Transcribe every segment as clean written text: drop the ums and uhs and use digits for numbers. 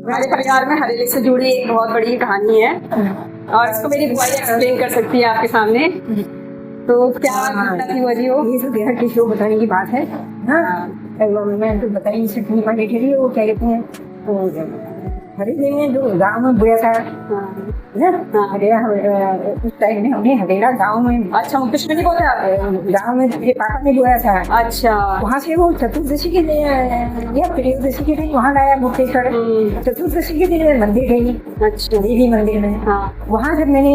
हमारे परिवार में हरेले से जुड़ी एक बहुत बड़ी कहानी है और इसको मेरी बुआ एक्सप्लेन कर सकती है आपके सामने। तो क्या घटना थी वो जी? वो ये तो बेहद किसी को बताने की बात है। हाँ, मैं तो बताई नहीं सकती पढ़ने के लिए। वो क्या कहते हैं, तो हरेले में जो गाँव में बोया था उस टाइम में हमने हरेला गाँव में। अच्छा, मुकेश नहीं बोलते आप? गाँव में मेरे पापा ने बोया था। अच्छा, वहाँ से वो चतुर्दशी के दिन या त्रयोदशी के दिन वहाँ लाया मुक्तेश्वर। चतुर्दशी के दिन मंदिर गई। अच्छा, देवी मंदिर में। हाँ, वहाँ जब मैंने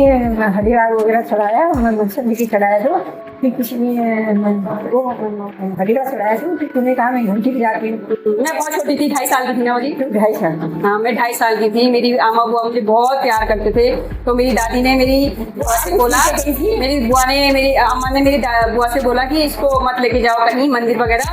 हरिवार वगैरह चढ़ाया, मनसन जी की चढ़ाया, तो फिर किसी ने वो हरिवार चढ़ाया, तो फिर तुमने कहा मैं घंटी बजाती हूँ। मैं बहुत छोटी थी, 2.5 साल की थी ना मुझे। 2.5 साल? हाँ, मैं 2.5 साल की थी। मेरी अम्मा बुआ मुझे बहुत प्यार करते थे। तो मेरी दादी ने मेरी बुआ से बोला, मेरी बुआ ने मेरी अम्मा ने मेरी बुआ से बोला कि इसको मत लेके जाओ कहीं मंदिर वगैरह,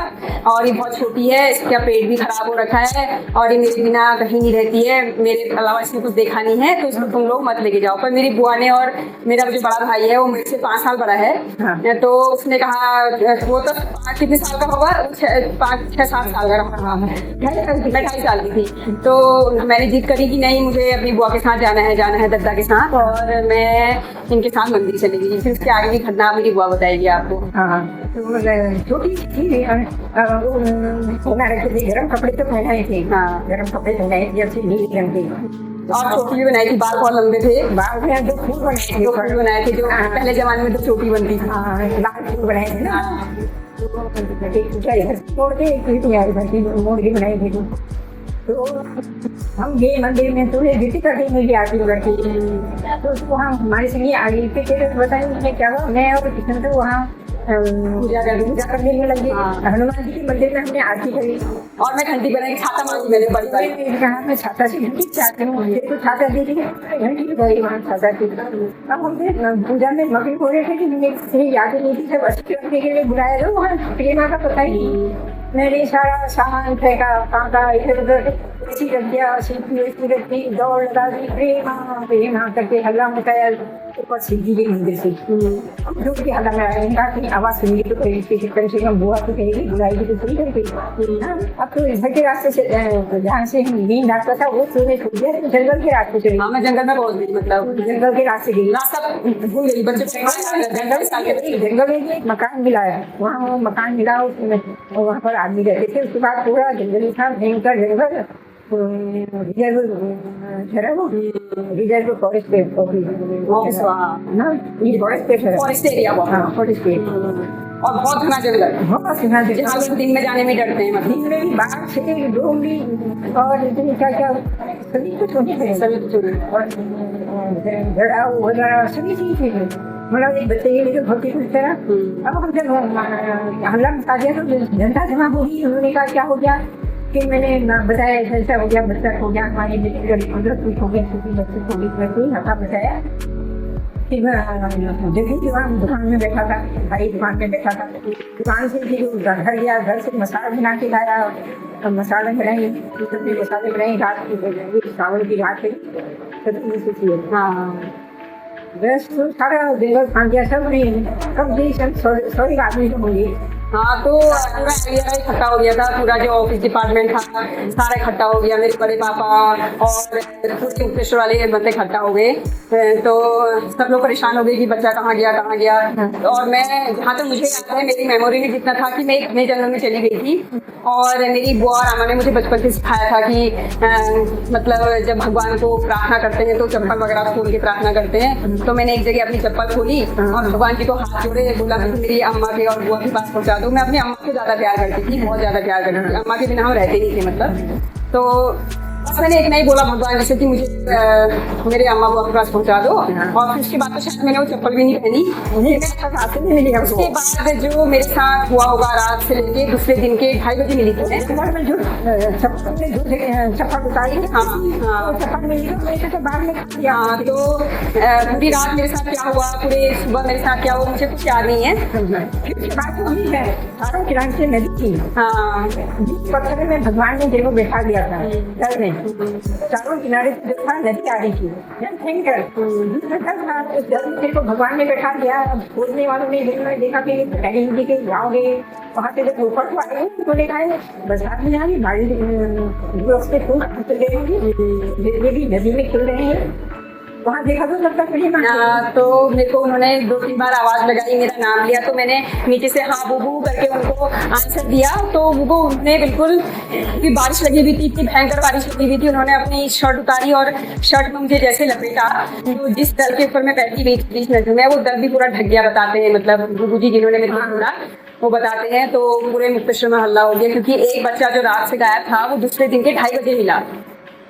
और ये बहुत छोटी है, इसका पेट भी खराब हो रखा है और ये मेरे बिना कहीं नहीं रहती है, मेरे अलावा इसने कुछ देखा नहीं है, तो इसको तुम लोग मत लेके जाओ। पर मेरी बुआ ने, और मेरा जो बड़ा भाई है वो मेरे से 5 साल बड़ा है। हाँ। तो उसने कहा, वो तो कितने साल का होगा, 5-6-7 साल का रहा। मैं 2.5 साल की थी। तो मैंने जिद करी कि नहीं, मुझे अपनी बुआ के साथ जाना है दद्दा के साथ, और मैं इनके साथ मंदिर चली गई। फिर उसके आगे की घटना मेरी बुआ बताएगी आपको। हाँ, तो छोटी थी, गरम कपड़े तो पहनाए थे। हाँ, गरम कपड़े पहनाए थे, अच्छी नीली रंग की, और चोटी भी बनाई थी। बाल बहुत लंबे थे। बाल में 2 फूल बनाए थे, जो पहले जमाने में 2 चोटी बनती थी। लाल फूल बनाए थे ना। छोड़ के मोड़ के बनाई थी। तो हम गए मंदिर में, तो गिरती करके मेरी आरती लड़की, तो उसको हम हमारे संगे आ गई। फिर बताइए क्या हुआ, मैं और किशन तो वहाँ पूजा करने में लगी। हनुमान जी के मंदिर में हमने आरती करी, और मैं घंटी बनाई, छाता मांगी मैंने बड़ी बड़ी। कहा मैं छाता से घंटी चाहती हूँ, मुझे तो छाता दे दी, घंटी लगाई वहाँ छाता की। अब हम पूजा में मगन हो रहे थे कि मुझे याद नहीं थी, सब अच्छी करने के लिए बुलाया जाओ, वहाँ प्रेमा का पता ही नहीं। मैंने सारा सामान फेंका, कांटा इधर उधर ऐसी रख दिया, ऐसी रख दी, दौड़ लगा दी, प्रेमा करके हल्ला मचाया ऊपर सीधी गई मंदिर से। जो कि हल्ला में आएगा कि आवाज़ सुनिए तो कम से कम बुआ तो कहेगी, बुलाएगी तो सुन करके। अब तो इधर के रास्ते से, जहाँ से मेन रास्ता था वो छोड़ दिया, जंगल के रास्ते चली। हाँ, मैं जंगल में पहुँच गई, मतलब जंगल के रास्ते गई, रास्ता भूल गई। जंगल में एक मकान मिला है, वहाँ वो मकान मिला, वहाँ पर आदमी रहते थे। उसके बाद पूरा जंगल था, भयंकर जंगल, रिजर्व फॉरेस्ट एरिया, फॉरेस्ट और बहुत घना जंगल, जहाँ लोग दिन में जाने में डरते हैं। मतलब दिन में भी बाघ से डोंगी और क्या सभी कुछ होते थे, और वगैरह सभी चीज थे। मतलब एक बच्चे के लिए भर्ती कुछ तरह। अब हम जब हल्ला मचा दिया तो जनता जमा होगी। उन्होंने कहा क्या हो गया, फिर मैंने बताया ऐसा हो गया, बच्चा हो गया, हमारे 15 फीट हो गया, छोटी बच्चे को भी हल्का बताया। फिर देखी कि वहाँ दुकान में बैठा था, भाई दुकान में बैठा था। दुकान से फिर घर गया, घर से मसाला बना के लाया, मसाला बनाई, मसाले बनाई, रात की चावल की रात से। हाँ, बस सारा जंगल खा गया सब। नहीं कब गई सब 100 आदमी तो होंगे। हाँ, तो पूरा एरिया इकट्ठा हो गया था, पूरा जो ऑफिस डिपार्टमेंट था सारा इकट्ठा हो गया। मेरे बड़े पापा और पूरे मुकेश्वर वाले बंदे इकट्ठा हो गए। तो सब लोग परेशान हो गए कि बच्चा कहाँ गया। और मैं, जहाँ तक मुझे याद है, मेरी मेमोरी में जितना था कि मैं एक नए जंगल में चली गई थी, और मेरी बुआ और अम्मा ने मुझे बचपन से सिखाया था कि मतलब जब भगवान को प्रार्थना करते हैं तो चप्पल वगैरह खोल के प्रार्थना करते हैं। तो मैंने एक जगह अपनी चप्पल खोली और भगवान जी को हाथ जोड़े, बोला मेरी अम्मा के और बुआ के पास पहुँचा दो। मैं अपनी अम्मा को ज़्यादा प्यार करती थी, बहुत ज़्यादा प्यार करती थी। अम्मा के बिना हम रहते नहीं थे, मतलब। तो बस मैंने एक नहीं बोला भगवान जैसे कि मुझे मेरे अम्मा बुआ के पास पहुँचा दो। और फिर उसके बाद तो शायद मैंने वो चप्पल भी नहीं पहनी। उसके बाद जो मेरे साथ हुआ होगा, रात से लेके दूसरे दिन के 2:30 बजे मिली थी। चप्पल उतारी, चप्पल मिली तो बाद में किया। तो पूरी रात मेरे साथ क्या हुआ, पूरे सुबह मेरे साथ क्या हुआ, मुझे कुछ याद नहीं है। नदी थी, हाँ, पत्थर में भगवान ने देखो बैठा दिया था घर में। चारों किनारे से जो था नदी आ रही थी, भयंकर। मेरे को भगवान ने बैठा दिया। अब खोजने वालों ने देखा कि कहीं जी के जाओगे, वहाँ से जब ऊपर को आए तो देखा है बरसात में जाएंगे बारिश से फूल गए होंगे, ये भी नदी में खेल रहे हैं। वहाँ देखा तो लगता कहीं तो मेरे को उन्होंने 2-3 बार आवाज लगाई, मेरा नाम लिया, तो मैंने नीचे से हाँ बूबू करके उनको आंसर दिया। तो वो उन्होंने बिल्कुल कि बारिश लगी हुई थी, इतनी भयंकर बारिश लगी हुई थी, उन्होंने अपनी शर्ट उतारी और शर्ट में मुझे जैसे लपेटा, तो जिस दल के ऊपर मैं बैठी हुई थी नदी में, वो दल भी पूरा ढक गया, बताते हैं मतलब बूबू जी जिन्होंने मेरे को ढूंढा वो बताते हैं। तो पूरे मुक्तेश्वर में हल्ला हो गया, क्योंकि एक बच्चा जो रात से गायब था वो दूसरे दिन के 2:30 बजे मिला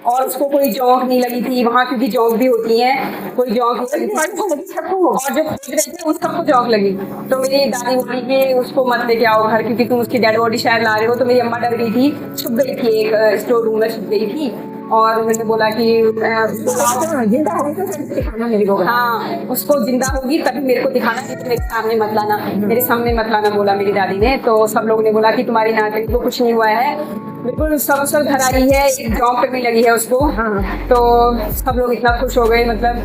और उसको कोई जौंक नहीं लगी थी वहाँ, क्योंकि जौंक भी होती है, कोई जौंक नहीं लगी सबको, और जो खोज रहे थे उन सबको जौंक लगी। तो मेरी दादी बोली कि उसको मत लेके आओ घर, क्योंकि तुम उसकी डेड बॉडी शायद ला रहे हो। तो मेरी अम्मा डर गई थी, छुप गई थी, एक स्टोर रूम में छुप गई थी, और उन्होंने बोला कि जिंदा होगी तो दिखाना मेरे को। हाँ, उसको जिंदा होगी तभी मेरे को दिखाना, नहीं तो मेरे सामने मत लाना, मेरे सामने मत लाना बोला मेरी दादी ने। तो सब लोगों ने बोला कि तुम्हारी नानी को कुछ नहीं हुआ है, बिल्कुल सब घर आई है, एक जॉब पे भी लगी है उसको। तो सब लोग इतना खुश हो गए। मतलब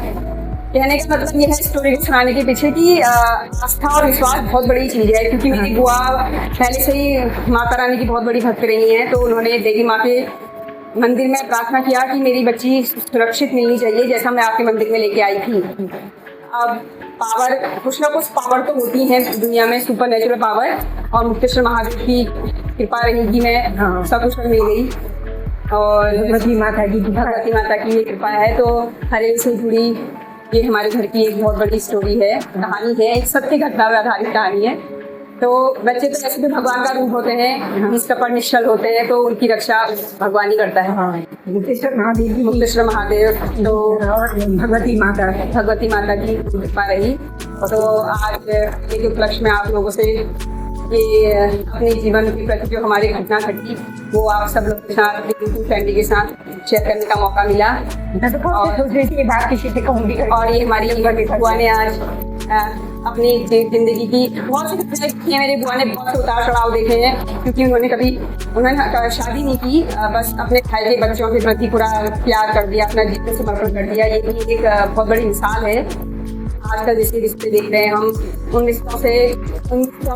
कहने का मतलब ये है स्टोरी को सुनाने के पीछे की आस्था और विश्वास बहुत बड़ी चीज है, क्योंकि मेरी बुआ पहले से ही माता रानी की बहुत बड़ी भक्त रही है। तो उन्होंने देवी माँ के मंदिर में प्रार्थना किया कि मेरी बच्ची सुरक्षित मिलनी चाहिए, जैसा मैं आपके मंदिर में लेके आई थी। अब पावर, कुछ ना कुछ पावर तो होती है दुनिया में, सुपर नेचुरल पावर, और मुक्तेश्वर महादेव की कृपा रहेगी, मैं सकुशल मिल गई। और भगवती माता की ये कृपा है। तो हरेल से जुड़ी ये हमारे घर की एक बहुत बड़ी स्टोरी है, कहानी है, एक सत्य घटना पर आधारित कहानी है। तो बच्चे तो ऐसे भी भगवान का रूप होते हैं, निष्कपट निश्चल होते हैं, तो उनकी रक्षा भगवान ही करता है। मुक्तेश्वर महादेव तो भगवती माता की कृपा रही। तो आज के उपलक्ष्य में आप लोगों से ये अपने जीवन के प्रति जो हमारी घटना घटी वो आप सब लोग के साथ, अपनी फैमिली के साथ शेयर करने का मौका मिला। और ये हमारी बुआ ने आज अपनी जिंदगी की बहुत सी घटनाएं, मेरे बुआ ने बहुत से उतार चढ़ाव देखे हैं, क्योंकि उन्होंने शादी नहीं की, बस अपने भाई के बच्चों के प्रति पूरा प्यार कर दिया, अपना जीवन समर्पण कर दिया। ये भी एक बहुत बड़ी मिसाल है। आजकल जैसे रिश्ते देख रहे हैं हम, उन रिश्तों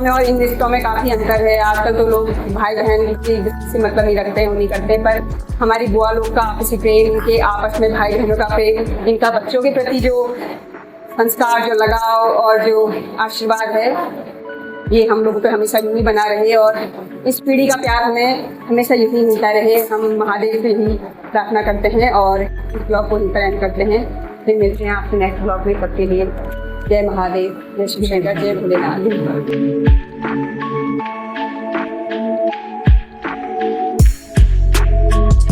में और इन रिश्तों में काफ़ी अंतर है। आजकल तो लोग भाई बहन से मतलब नहीं रखते हैं, वो नहीं करते, पर हमारी बुआ लोग का आपसी प्रेम, इनके आपस में भाई बहनों का प्रेम, इनका बच्चों के प्रति जो संस्कार, जो लगाव और जो आशीर्वाद है, ये हम लोगों पे हमेशा यूं ही बना रहे, और इस पीढ़ी का प्यार हमें हमेशा यूं ही मिलता रहे। हम महादेव से ही प्रार्थना करते हैं और इस ब्लॉग को यहीं पर एंड करते हैं। फिर मिलते हैं आपसे नेक्स्ट ब्लॉग में। तब के लिए जय महादेव, जय शिव शंकर, जय भोलेनाथ।